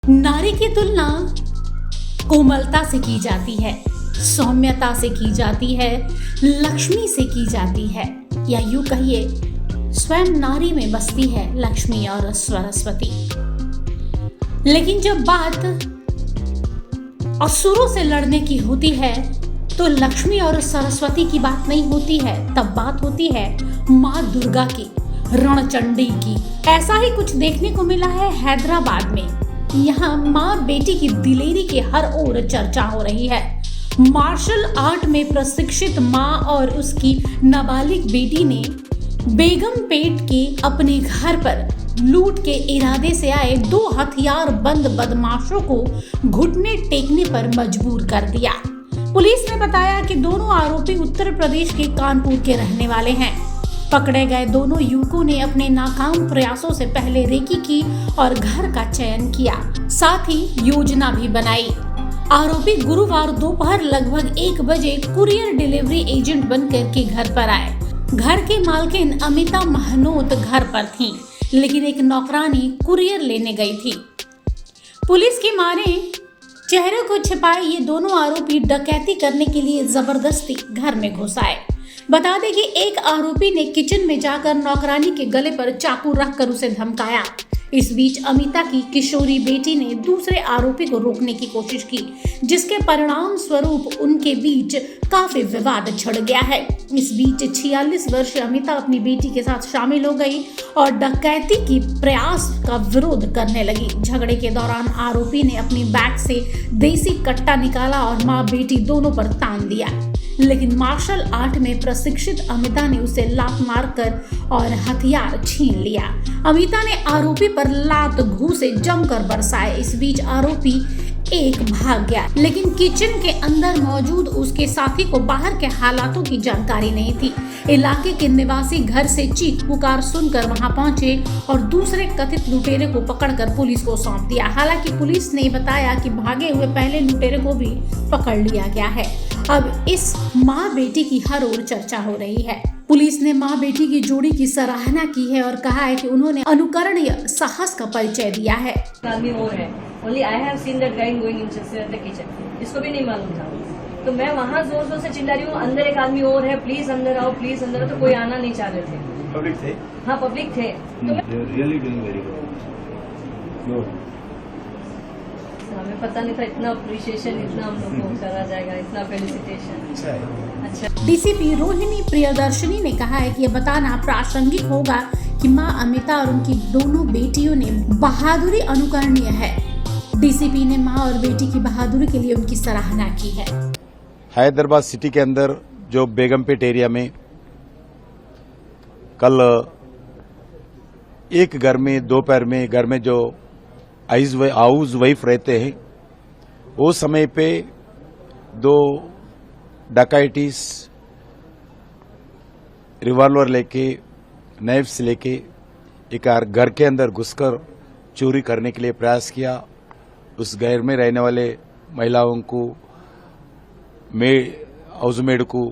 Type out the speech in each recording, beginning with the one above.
नारी की तुलना कोमलता से की जाती है, सौम्यता से की जाती है, लक्ष्मी से की जाती है, या यूं कहिए स्वयं नारी में बसती है लक्ष्मी और सरस्वती। लेकिन जब बात असुरों से लड़ने की होती है तो लक्ष्मी और सरस्वती की बात नहीं होती है, तब बात होती है माँ दुर्गा की, रणचंडी की। ऐसा ही कुछ देखने को मिला है हैदराबाद में। यहाँ माँ बेटी की दिलेरी की हर ओर चर्चा हो रही है। मार्शल आर्ट में प्रशिक्षित माँ और उसकी नाबालिग बेटी ने बेगमपेट के अपने घर पर लूट के इरादे से आए 2 हथियारबंद बदमाशों को घुटने टेकने पर मजबूर कर दिया। पुलिस ने बताया कि दोनों आरोपी उत्तर प्रदेश के कानपुर के रहने वाले हैं। पकड़े गए दोनों युवकों ने अपने नाकाम प्रयासों से पहले रेकी की और घर का चयन किया, साथ ही योजना भी बनाई। आरोपी गुरुवार दोपहर लगभग 1 बजे कुरियर डिलीवरी एजेंट बनकर के घर पर आए। घर की मालकिन अमिता महनोत घर पर थीं, लेकिन एक नौकरानी कुरियर लेने गई थी। पुलिस की माने चेहरे को छिपाए ये दोनों आरोपी डकैती करने के लिए जबरदस्ती घर में घुस आए। बता दें कि एक आरोपी ने किचन में जाकर नौकरानी के गले पर चाकू रखकर उसे धमकाया। इस बीच अमिता की किशोरी बेटी ने दूसरे आरोपी को रोकने की कोशिश की, जिसके परिणाम स्वरूप उनके बीच काफी विवाद छिड़ गया है। इस बीच 46 वर्षीय अमिता अपनी बेटी के साथ शामिल हो गई और डकैती की प्रयास का विरोध करने लगी। झगड़े के दौरान आरोपी ने अपनी बैग से देसी कट्टा निकाला और माँ बेटी दोनों पर तान दिया, लेकिन मार्शल आर्ट में प्रशिक्षित अमिता ने उसे लात मारकर और हथियार छीन लिया। अमिता ने आरोपी पर लात घूंसे जमकर बरसाए। इस बीच आरोपी एक भाग गया, लेकिन किचन के अंदर मौजूद उसके साथी को बाहर के हालातों की जानकारी नहीं थी। इलाके के निवासी घर से चीख पुकार सुनकर वहां पहुंचे और दूसरे कथित लुटेरे को पकड़कर पुलिस को सौंप दिया। हालांकि पुलिस ने बताया कि भागे हुए पहले लुटेरे को भी पकड़ लिया गया है। अब इस माँ बेटी की हर ओर चर्चा हो रही है। पुलिस ने माँ बेटी की जोड़ी की सराहना की है और कहा है कि उन्होंने अनुकरणीय साहस का परिचय दिया है। आदमी और है, only I have seen that guy going inside the kitchen. इसको भी नहीं मालूम था, तो मैं वहाँ जोर जोर से चिल्ला रही हूँ, अंदर एक आदमी और है, प्लीज अंदर आओ, प्लीज अंदर आओ। तो कोई आना नहीं चाह रहे थे। पब्लिक थे? हाँ पब्लिक थे। तो रियली डूइंग वेरी गुड। हमें पता नहीं था इतना अप्रिशिएशन, इतना हम लोग को करा जाएगा, इतना फेलिसिटेशन। अच्छा। डीसीपी रोहिणी प्रियदर्शनी ने कहा है कि यह बताना प्रासंगिक होगा कि मां अमिता और उनकी दोनों बेटियों ने बहादुरी अनुकरणीय है। डीसीपी ने मां और बेटी की बहादुरी के लिए उनकी सराहना की है। हैदराबाद सिटी के अंदर जो बेगमपेट एरिया में कल एक घर में दोपहर में घर में जो हाउस वाइफ रहते हैं, वो समय पे 2 डकैतीस रिवॉल्वर लेके नाइफ्स लेके एक घर के अंदर घुसकर चोरी करने के लिए प्रयास किया। उस घर में रहने वाले महिलाओं को हाउसमेड को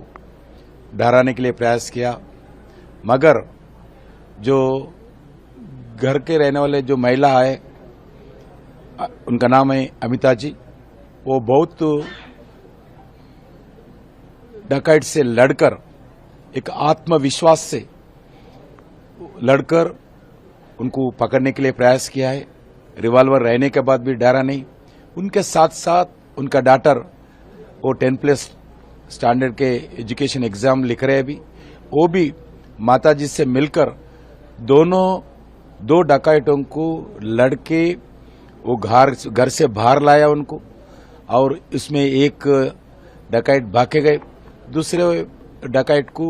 डराने के लिए प्रयास किया, मगर जो घर के रहने वाले जो महिला है, उनका नाम है अमिता जी, वो बहुत डकैत से लड़कर एक आत्मविश्वास से लड़कर उनको पकड़ने के लिए प्रयास किया है। रिवॉल्वर रहने के बाद भी डरा नहीं। उनके साथ साथ उनका डॉटर वो 10+ स्टैंडर्ड के एजुकेशन एग्जाम लिख रहे हैं अभी, वो भी माताजी से मिलकर दोनों 2 डकैतों को लड़के वो घर से बाहर लाया उनको, और इसमें एक डकैत भागे गए। दूसरे डकैत को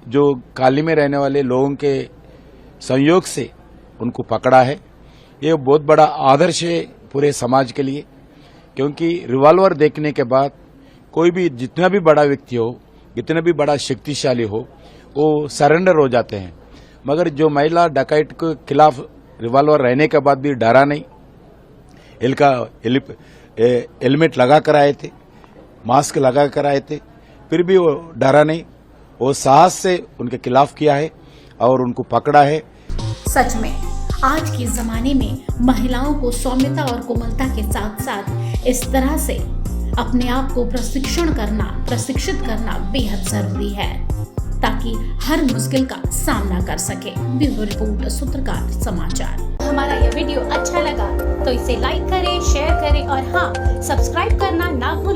जो काली में रहने वाले लोगों के संयोग से उनको पकड़ा है। ये बहुत बड़ा आदर्श है पूरे समाज के लिए, क्योंकि रिवॉल्वर देखने के बाद कोई भी जितना भी बड़ा व्यक्ति हो, जितना भी बड़ा शक्तिशाली हो, वो सरेंडर हो जाते हैं। मगर जो महिला डकैत के खिलाफ रिवॉल्वर रहने के बाद भी डरा नहीं, हेलमेट लगा कर आए थे, मास्क लगा कर आए थे, फिर भी वो डरा नहीं, वो साहस से उनके खिलाफ किया है और उनको पकड़ा है। सच में आज के जमाने में महिलाओं को सौम्यता और कोमलता के साथ साथ इस तरह से अपने आप को प्रशिक्षित करना बेहद जरूरी है ताकि हर मुश्किल का सामना कर सके। ब्यूरो रिपोर्ट, सूत्रकार समाचार। हमारा यह वीडियो अच्छा लगा तो इसे लाइक करें, शेयर करें और हाँ, सब्सक्राइब करना ना भूलें।